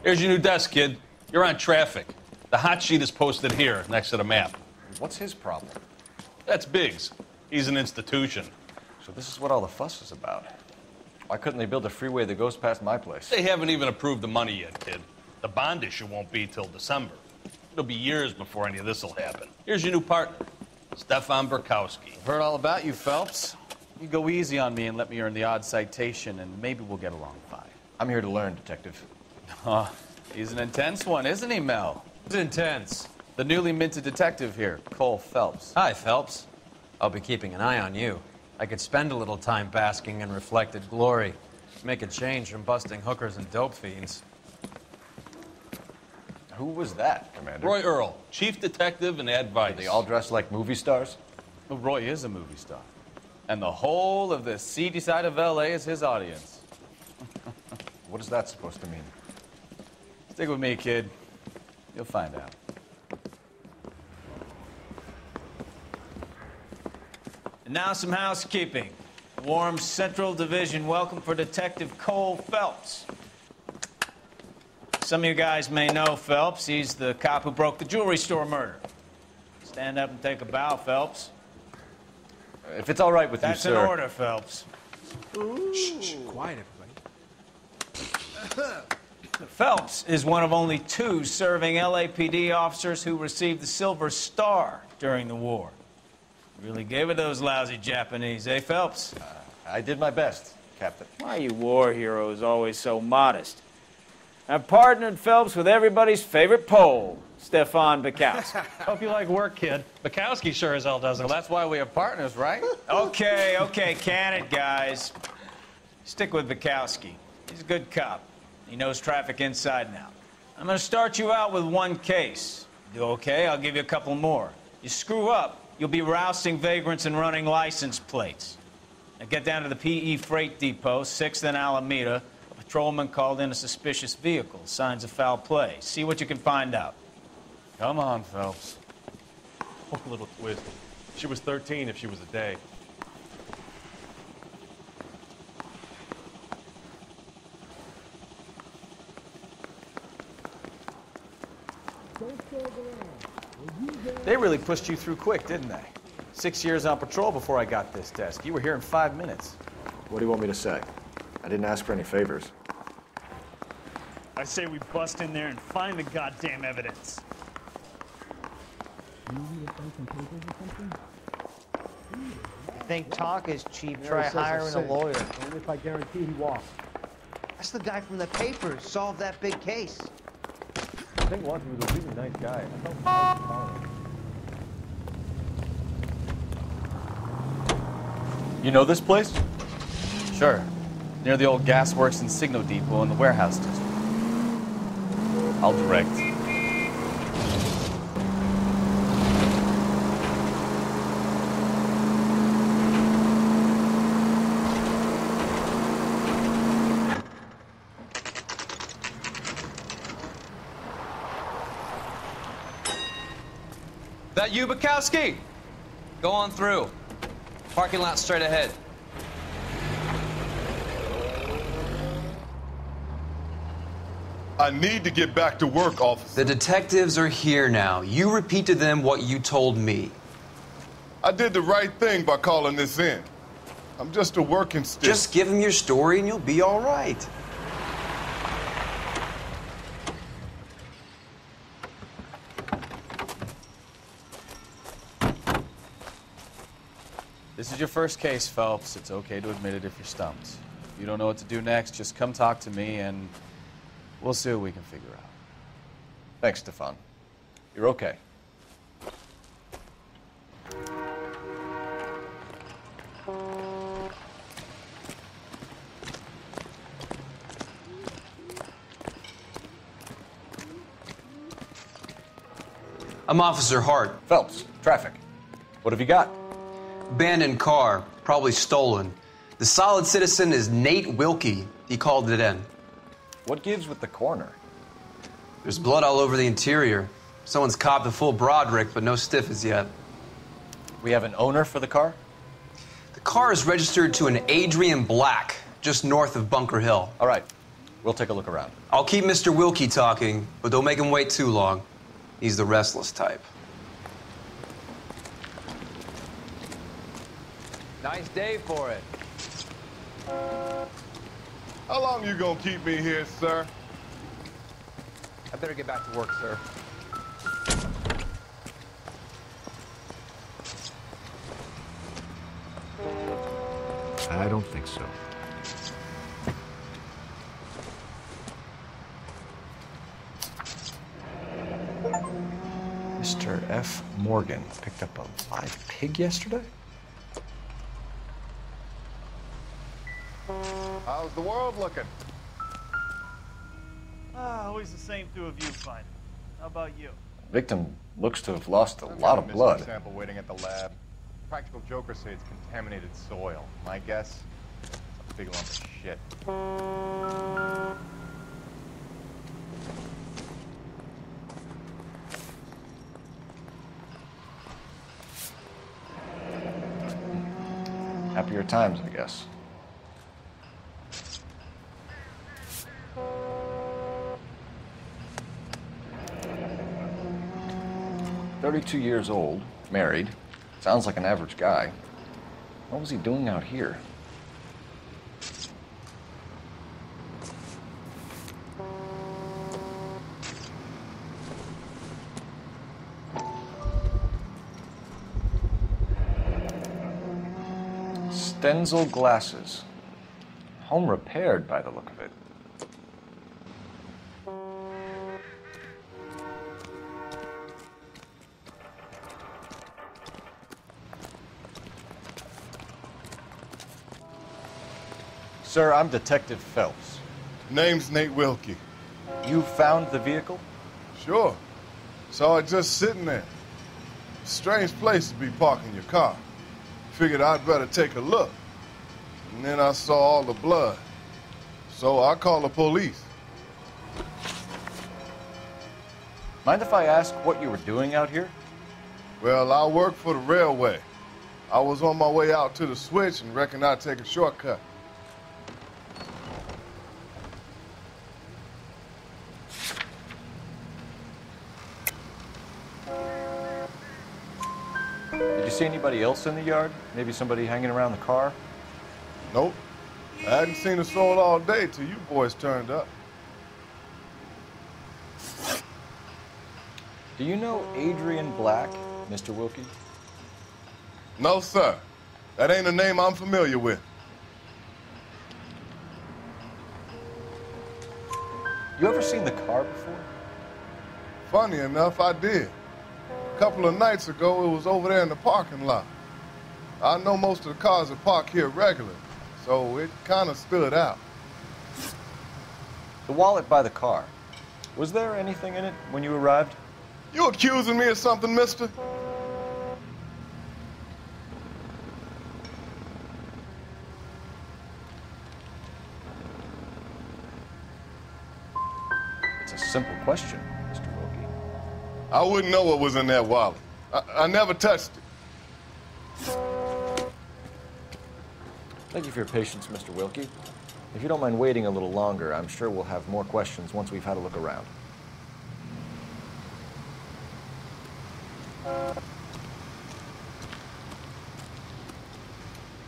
Here's your new desk, kid. You're on traffic. The hot sheet is posted here, next to the map. What's his problem? That's Biggs. He's an institution. So this is what all the fuss is about. Why couldn't they build a freeway that goes past my place? They haven't even approved the money yet, kid. The bond issue won't be till December. It'll be years before any of this will happen. Here's your new partner, Stefan Burkowski. I've heard all about you, Phelps. You go easy on me and let me earn the odd citation, and maybe we'll get along fine. I'm here to learn, Detective. He's an intense one, isn't he, Mel? It's intense. The newly minted detective here, Cole Phelps. Hi, Phelps. I'll be keeping an eye on you. I could spend a little time basking in reflected glory. Make a change from busting hookers and dope fiends. Who was that, Commander? Roy Earl, chief detective and advice. Are they all dressed like movie stars? Well, Roy is a movie star. And the whole of the seedy side of L.A. is his audience. What is that supposed to mean? Stick with me, kid. You'll find out. And now some housekeeping. Warm Central Division welcome for Detective Cole Phelps. Some of you guys may know Phelps. He's the cop who broke the jewelry store murder. Stand up and take a bow, Phelps. If it's all right with you, sir. That's an order, Phelps. Shh, quiet, everybody. Phelps is one of only 2 serving LAPD officers who received the Silver Star during the war. Really gave it those lousy Japanese, eh, Phelps? I did my best, Captain. Why are you war heroes always so modest? I've partnered Phelps with everybody's favorite Pole, Stefan Burkowski. Hope you like work, kid. Bukowski sure as hell doesn't. Well, that's why we have partners, right? Okay, can it, guys. Stick with Burkowski. He's a good cop. He knows traffic inside and out. I'm gonna start you out with 1 case. Do okay, I'll give you a couple more. You screw up, you'll be rousting vagrants and running license plates. Now get down to the PE Freight Depot, 6th and Alameda. A patrolman called in a suspicious vehicle, signs of foul play. See what you can find out. Come on, Phelps. Oh, a little twist. She was 13 if she was a day. They really pushed you through quick, didn't they? 6 years on patrol before I got this desk. You were here in 5 minutes. What do you want me to say? I didn't ask for any favors. I say we bust in there and find the goddamn evidence. You think talk is cheap, try hiring a lawyer. Only if I guarantee he walks. That's the guy from the papers, solved that big case. The thing was, he was a really nice guy. I felt You know this place? Sure. Near the old gasworks and Signo Depot in the warehouse district. I'll direct. That you, Bukowski? Go on through. Parking lot straight ahead. I need to get back to work, officer. The detectives are here now. You repeat to them what you told me. I did the right thing by calling this in. I'm just a working stick. Just give them your story and you'll be all right. This is your first case, Phelps. It's okay to admit it if you're stumped. If you don't know what to do next, just come talk to me and we'll see what we can figure out. Thanks, Stefan. You're okay. I'm Officer Hart. Phelps, traffic. What have you got? Abandoned car, probably stolen. The solid citizen is Nate Wilkie. He called it in. What gives with the coroner? There's blood all over the interior. Someone's copped a full Broderick, but no stiff as yet. We have an owner for the car? The car is registered to an Adrian Black, just north of Bunker Hill. All right. We'll take a look around. I'll keep Mr. Wilkie talking, but don't make him wait too long. He's the restless type. Nice day for it. How long you gonna keep me here, sir? I better get back to work, sir. I don't think so. Mr. F. Morgan picked up a live pig yesterday? How's the world looking? Always the same two of you fighting. How about you? Victim looks to have lost a I've lot got of a blood. missing sample waiting at the lab. Practical jokers say it's contaminated soil. My guess? It's a big lump of shit. Happier times, I guess. "32 years old, married. Sounds like an average guy. What was he doing out here?" Stenzel glasses. Home repaired by the look of it. Sir, I'm Detective Phelps. Name's Nate Wilkie. You found the vehicle? Sure. Saw it just sitting there. Strange place to be parking your car. Figured I'd better take a look. And then I saw all the blood. So I called the police. Mind if I ask what you were doing out here? Well, I work for the railway. I was on my way out to the switch and reckoned I'd take a shortcut. Did you see anybody else in the yard? Maybe somebody hanging around the car? Nope. I hadn't seen a soul all day till you boys turned up. Do you know Adrian Black, Mr. Wilkie? No, sir. That ain't a name I'm familiar with. You ever seen the car before? Funny enough, I did. A couple of nights ago, it was over there in the parking lot. I know most of the cars are parked here regularly, so it kind of stood out. The wallet by the car. Was there anything in it when you arrived? You accusing me of something, mister? It's a simple question, Mr. Wilkie. I wouldn't know what was in that wallet. I never touched it. Thank you for your patience, Mr. Wilkie. If you don't mind waiting a little longer, I'm sure we'll have more questions once we've had a look around.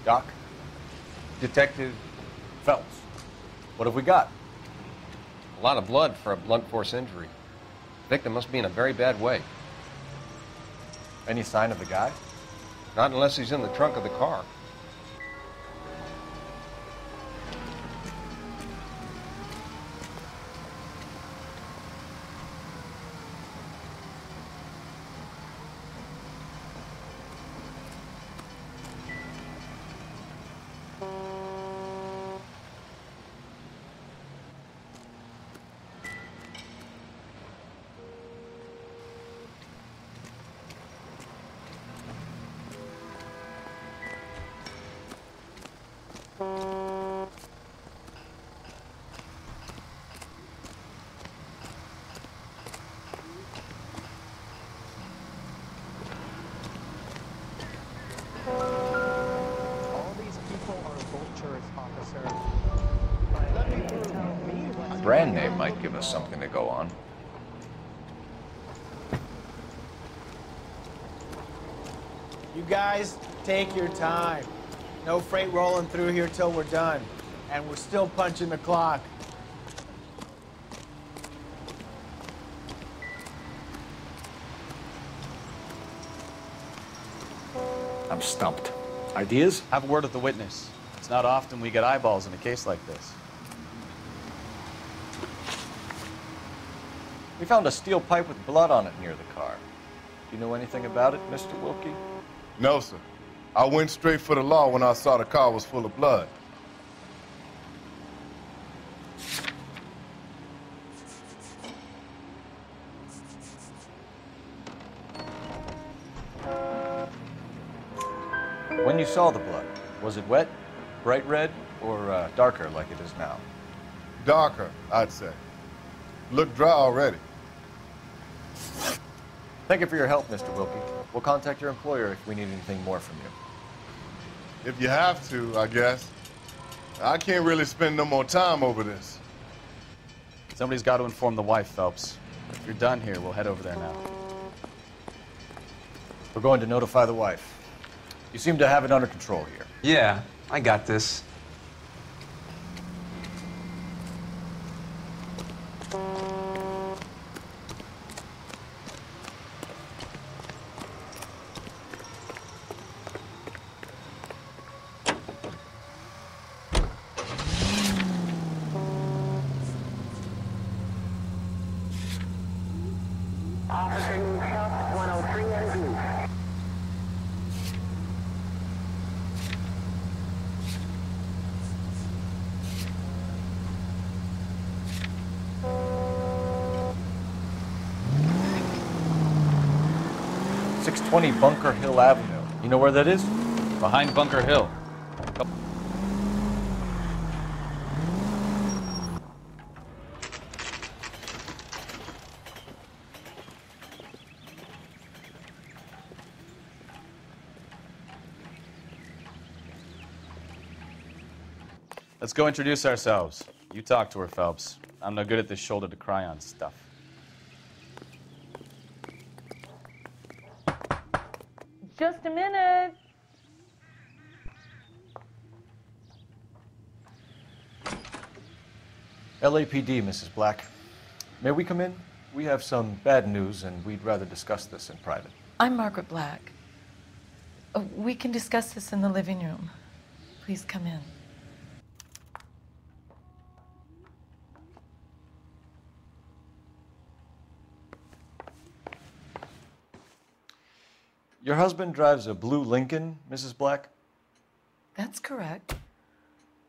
Doc? Detective Phelps. What have we got? A lot of blood for a blunt force injury. Victim must be in a very bad way. Any sign of the guy? Not unless he's in the trunk of the car. All these people are vultures, officer. Let me tell me what brand name might give us something to go on. You guys, take your time. No freight rolling through here till we're done. And we're still punching the clock. I'm stumped. Ideas? Have a word with the witness. It's not often we get eyeballs in a case like this. We found a steel pipe with blood on it near the car. Do you know anything about it, Mr. Wilkie? No, sir. I went straight for the law when I saw the car was full of blood. When you saw the blood, was it wet, bright red, or darker like it is now? Darker, I'd say. Looked dry already. Thank you for your help, Mr. Wilkie. We'll contact your employer if we need anything more from you. If you have to, I guess. I can't really spend no more time over this. Somebody's got to inform the wife, Phelps. If you're done here, we'll head over there now. We're going to notify the wife. You seem to have it under control here. Yeah, I got this. .620 Bunker Hill Avenue. You know where that is? Behind Bunker Hill. Let's go introduce ourselves. You talk to her, Phelps. I'm no good at this shoulder to cry on stuff. Just a minute. LAPD, Mrs. Black. May we come in? We have some bad news, and we'd rather discuss this in private. I'm Margaret Black. We can discuss this in the living room. Please come in. Your husband drives a blue Lincoln, Mrs. Black? That's correct.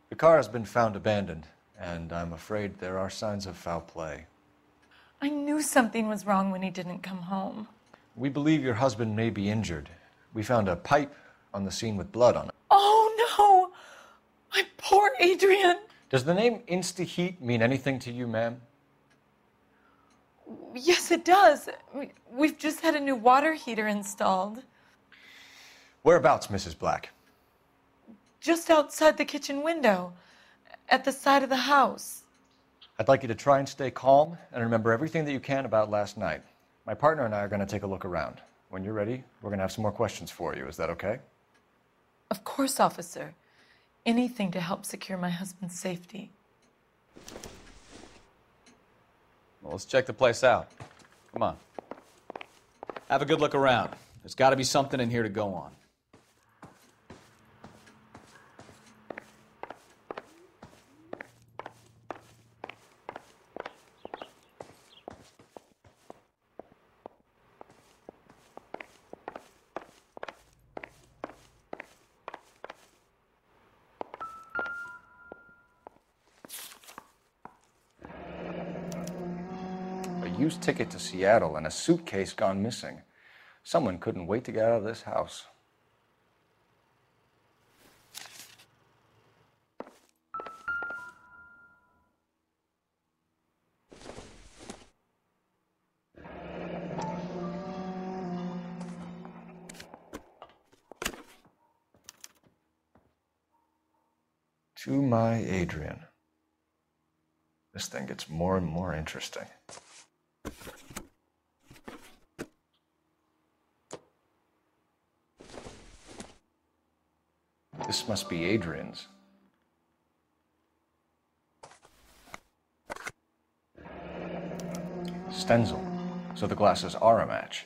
The car has been found abandoned, and I'm afraid there are signs of foul play. I knew something was wrong when he didn't come home. We believe your husband may be injured. We found a pipe on the scene with blood on it. Oh, no! My poor Adrian! Does the name Insta-Heat mean anything to you, ma'am? Yes, it does. We've just had a new water heater installed. Whereabouts, Mrs. Black? Just outside the kitchen window, at the side of the house. I'd like you to try and stay calm and remember everything that you can about last night. My partner and I are going to take a look around. When you're ready, we're going to have some more questions for you. Is that okay? Of course, officer. Anything to help secure my husband's safety. Well, let's check the place out. Come on. Have a good look around. There's got to be something in here to go on. Used ticket to Seattle and a suitcase gone missing. Someone couldn't wait to get out of this house. To my Adrian. This thing gets more and more interesting. This must be Adrian's. Stenzel. So the glasses are a match.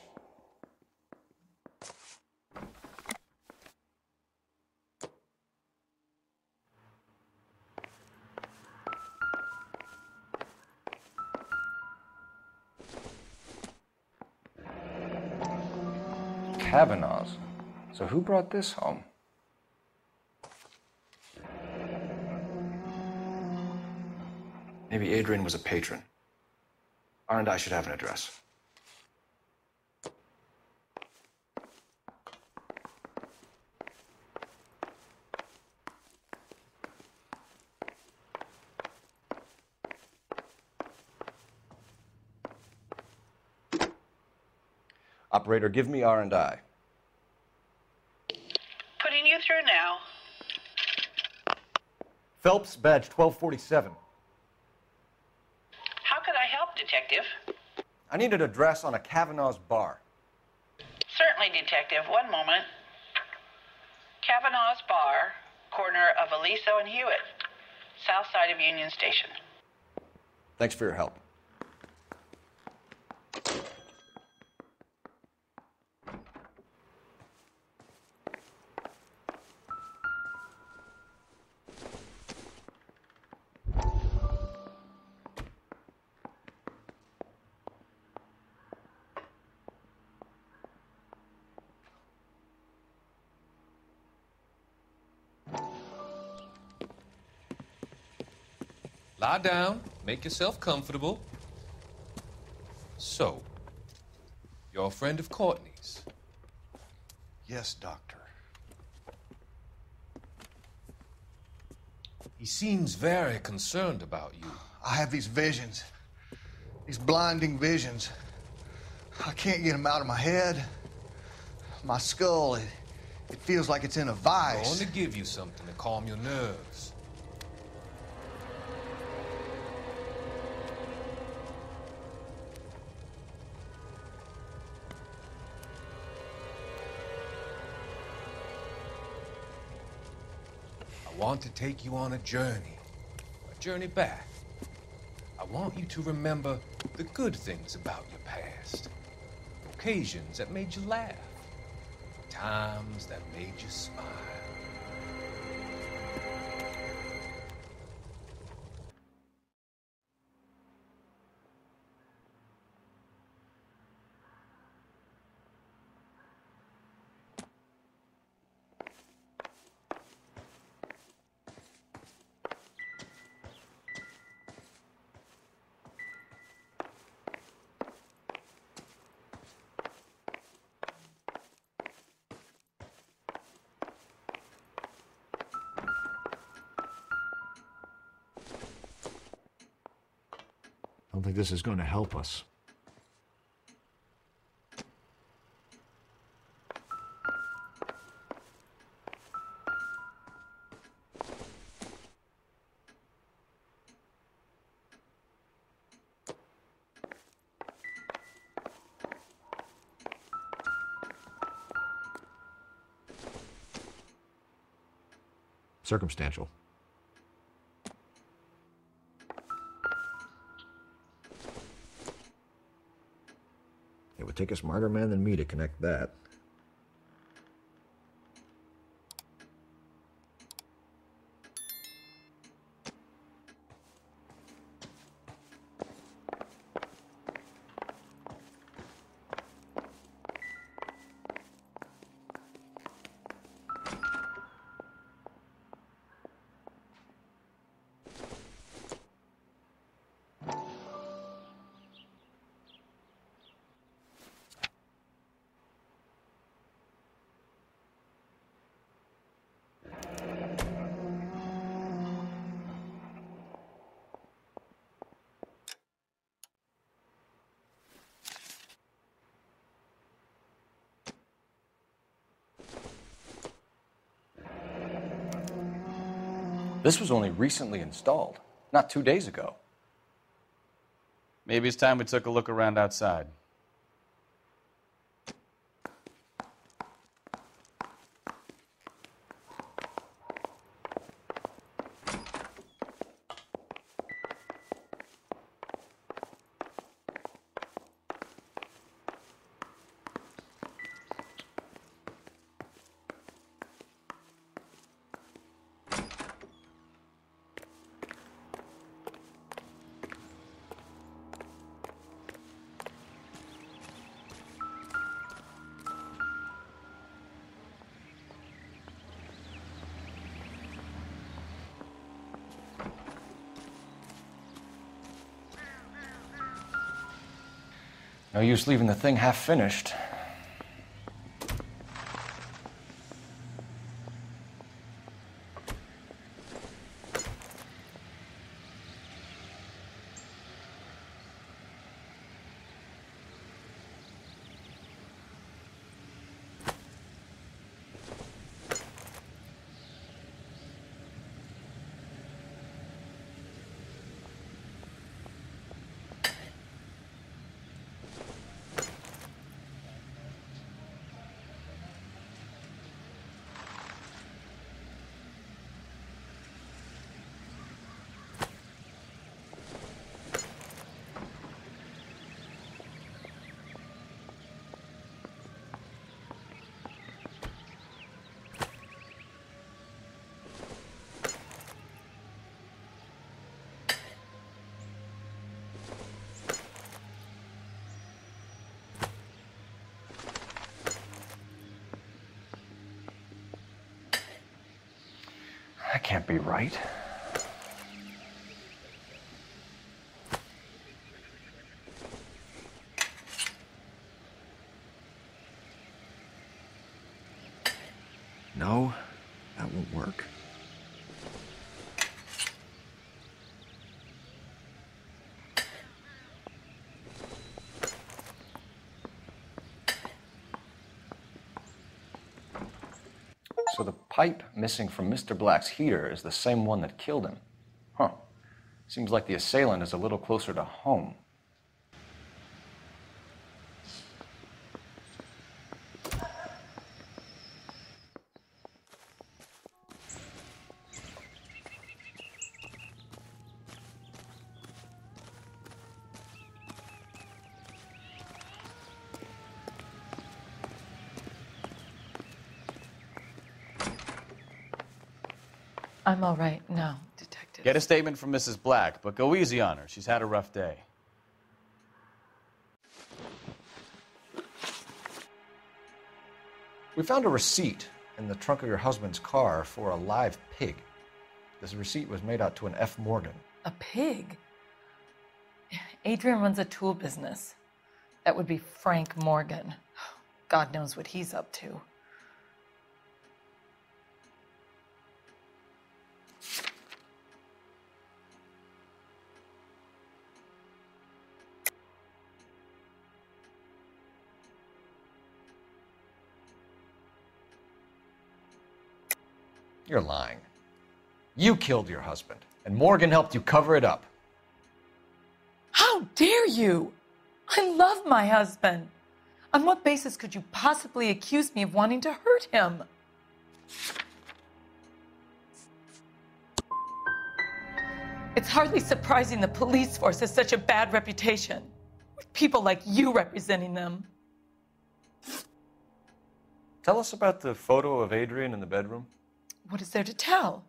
Kavanaugh's. So who brought this home? Maybe Adrian was a patron. R&I should have an address. Operator, give me R&I. Putting you through now. Phelps, badge 1247. How could I help, Detective? I need an address on a Kavanaugh's bar. Certainly, Detective. One moment. Kavanaugh's Bar, corner of Aliso and Hewitt, south side of Union Station. Thanks for your help. Lie down, make yourself comfortable. So, you're a friend of Courtney's? Yes, Doctor. He seems very concerned about you. I have these visions, these blinding visions. I can't get them out of my head. My skull, it feels like it's in a vice. I want to give you something to calm your nerves. I want to take you on a journey back. I want you to remember the good things about your past, occasions that made you laugh, times that made you smile. I don't think this is going to help us. Circumstantial. It would take a smarter man than me to connect that. This was only recently installed, not 2 days ago. Maybe it's time we took a look around outside. No use leaving the thing half finished. That can't be right. No, that won't work. So the pipe missing from Mr. Black's heater is the same one that killed him. Huh. Seems like the assailant is a little closer to home. I'm all right now, Detective. Get a statement from Mrs. Black, but go easy on her. She's had a rough day. We found a receipt in the trunk of your husband's car for a live pig. This receipt was made out to an F. Morgan. A pig? Adrian runs a tool business. That would be Frank Morgan. God knows what he's up to. You're lying. You killed your husband, and Morgan helped you cover it up. How dare you? I love my husband. On what basis could you possibly accuse me of wanting to hurt him? It's hardly surprising the police force has such a bad reputation, with people like you representing them. Tell us about the photo of Adrian in the bedroom. What is there to tell?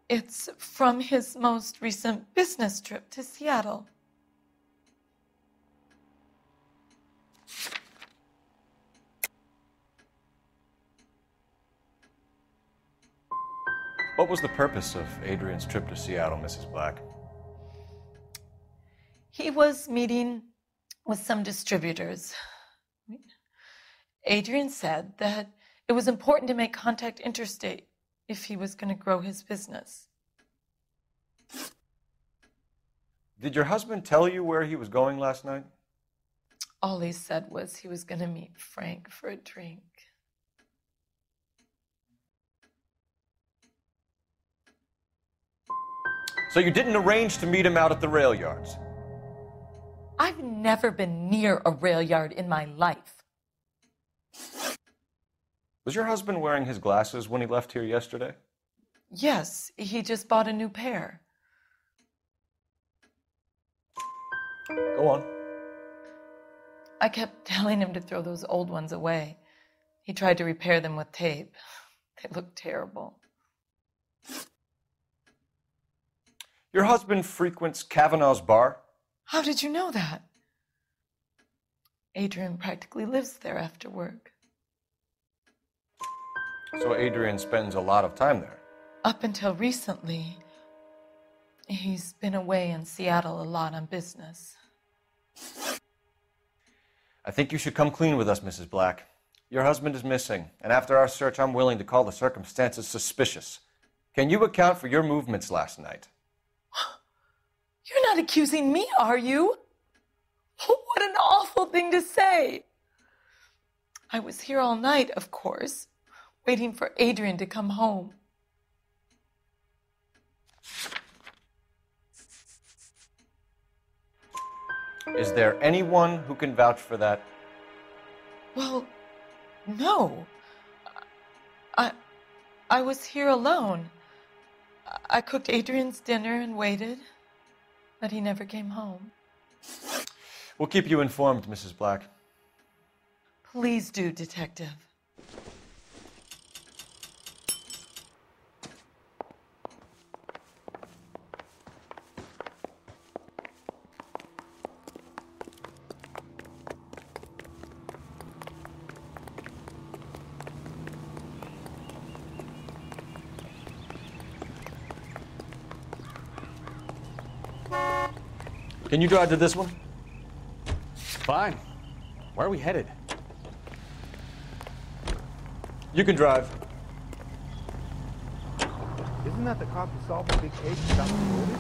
It's from his most recent business trip to Seattle. What was the purpose of Adrian's trip to Seattle, Mrs. Black? He was meeting with some distributors. Adrian said that it was important to make contact interstate if he was going to grow his business. Did your husband tell you where he was going last night? All he said was he was going to meet Frank for a drink. So you didn't arrange to meet him out at the rail yards? I've never been near a rail yard in my life. Was your husband wearing his glasses when he left here yesterday? Yes, he just bought a new pair. Go on. I kept telling him to throw those old ones away. He tried to repair them with tape. They look terrible. Your husband frequents Kavanaugh's bar? How did you know that? Adrian practically lives there after work. So Adrian spends a lot of time there? Up until recently, he's been away in Seattle a lot on business. I think you should come clean with us, Mrs. Black. Your husband is missing, and after our search, I'm willing to call the circumstances suspicious. Can you account for your movements last night? You're not accusing me, are you? What an awful thing to say. I was here all night, of course, waiting for Adrian to come home. Is there anyone who can vouch for that? Well, no. I was here alone. I cooked Adrian's dinner and waited, but he never came home. We'll keep you informed, Mrs. Black. Please do, Detective. Can you drive to this one? Fine. Where are we headed? You can drive. Isn't that the cop who solved the big case about the motive?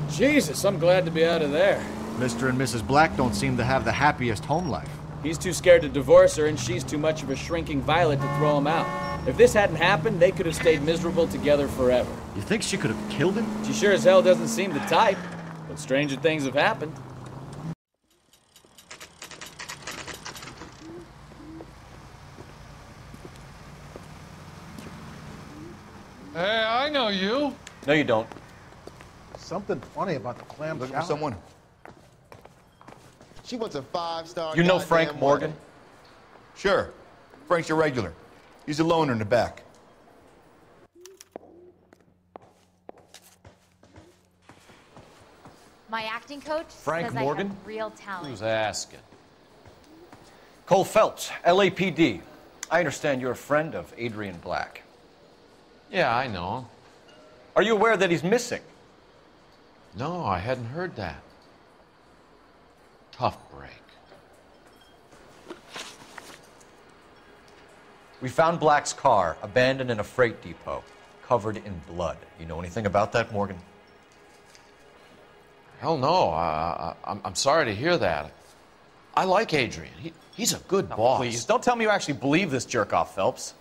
Jesus, I'm glad to be out of there. Mr. and Mrs. Black don't seem to have the happiest home life. He's too scared to divorce her, and she's too much of a shrinking violet to throw him out. If this hadn't happened, they could have stayed miserable together forever. You think she could have killed him? She sure as hell doesn't seem the type, but stranger things have happened. Hey, I know you. No, you don't. Something funny about the clam Looking chowder. for someone. She wants a 5-star. You know goddamn Frank Morgan? woman. Sure. Frank's a regular. He's a loner in the back. My acting coach Frank says Morgan? I have real talent. Who's asking? Cole Phelps, LAPD. I understand you're a friend of Adrian Black. Yeah, I know him. Are you aware that he's missing? No, I hadn't heard that. Tough break. We found Black's car abandoned in a freight depot, covered in blood. You know anything about that, Morgan? Hell no. I'm sorry to hear that. I like Adrian. He's a good boss. Please, don't tell me you actually believe this jerk-off, Phelps.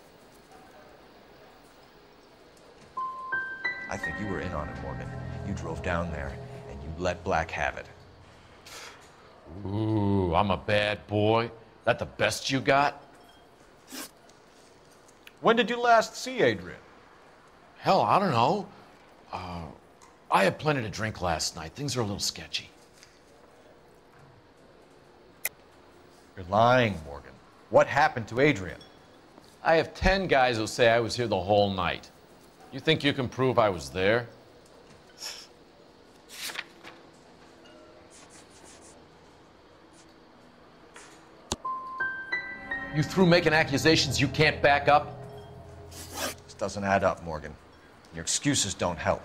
I think you were in on it, Morgan. You drove down there, and you let Black have it. Ooh, I'm a bad boy. That the best you got? When did you last see Adrian? Hell, I don't know. I had plenty to drink last night. Things are a little sketchy. You're lying, Morgan. What happened to Adrian? I have 10 guys who say I was here the whole night. You think you can prove I was there? You through making accusations you can't back up? This doesn't add up, Morgan. Your excuses don't help.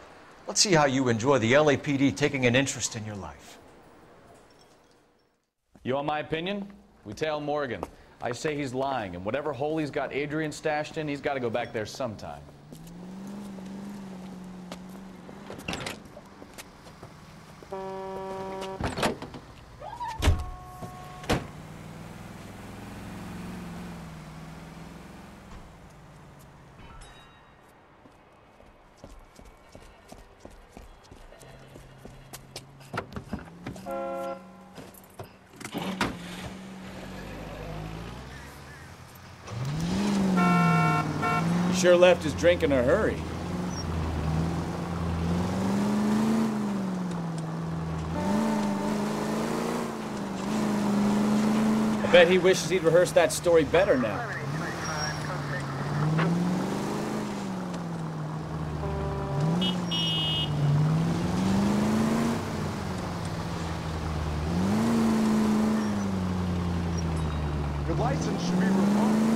Let's see how you enjoy the LAPD taking an interest in your life. You want my opinion? We tail Morgan. I say he's lying, and whatever hole he's got Adrian stashed in, he's got to go back there sometime. sure left his drink in a hurry. I bet he wishes he'd rehearsed that story better now. Your license should be revoked.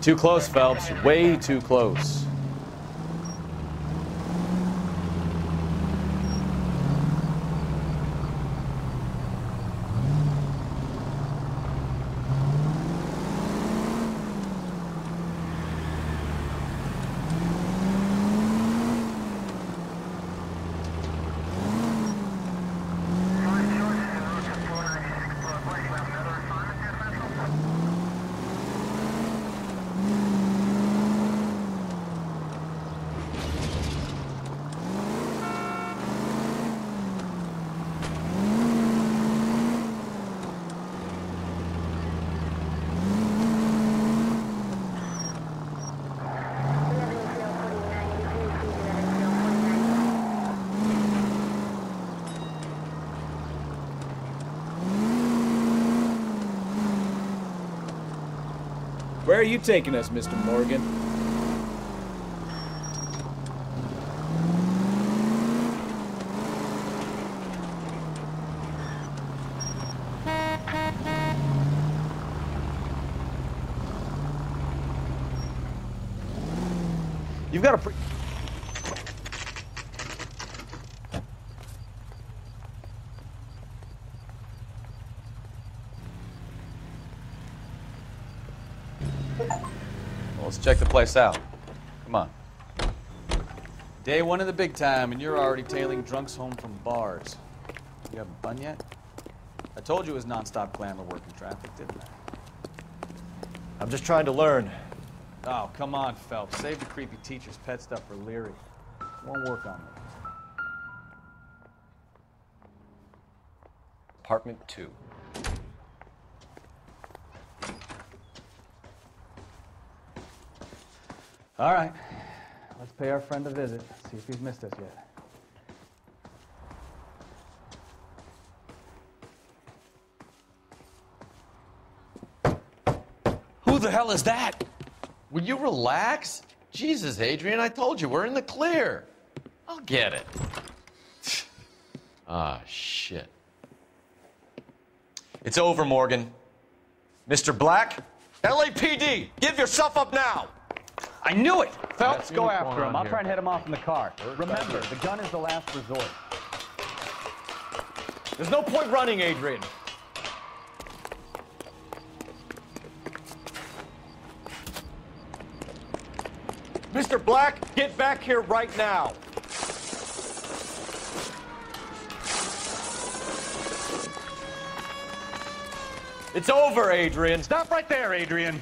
Too close, Phelps. Way too close. Where are you taking us, Mr. Morgan? You've got a Let's check the place out. Come on. Day one of the big time, and you're already tailing drunks home from bars. You haven't done yet? I told you it was nonstop glamour working traffic, didn't I? I'm just trying to learn. Oh, come on, Phelps. Save the creepy teacher's pet stuff for Leary. Won't work on me. Apartment 2. All right. Let's pay our friend a visit. See if he's missed us yet. Who the hell is that? Will you relax? Jesus, Adrian, I told you, we're in the clear. I'll get it. Ah, shit. It's over, Morgan. Mr. Black? LAPD! Give yourself up now! I knew it! Phelps, see go what's after going him. on I'll here. try and head him off in the car. First Remember, time. the gun is the last resort. There's no point running, Adrian. Mr. Black, get back here right now. It's over, Adrian. Stop right there, Adrian.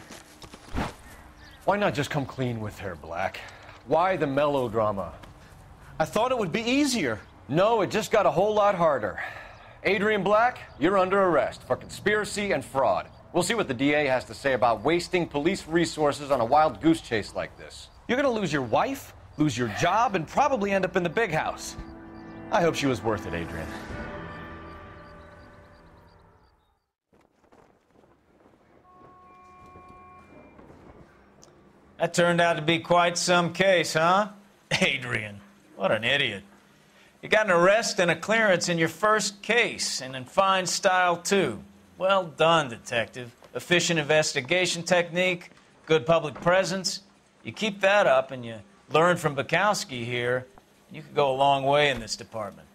Why not just come clean with her, Black? Why the melodrama? I thought it would be easier. No, it just got a whole lot harder. Adrian Black, you're under arrest for conspiracy and fraud. We'll see what the DA has to say about wasting police resources on a wild goose chase like this. You're gonna lose your wife, lose your job, and probably end up in the big house. I hope she was worth it, Adrian. That turned out to be quite some case, huh? Adrian, what an idiot. You got an arrest and a clearance in your first case, and in fine style, too. Well done, detective. Efficient investigation technique, good public presence. You keep that up and you learn from Bukowski here, you could go a long way in this department.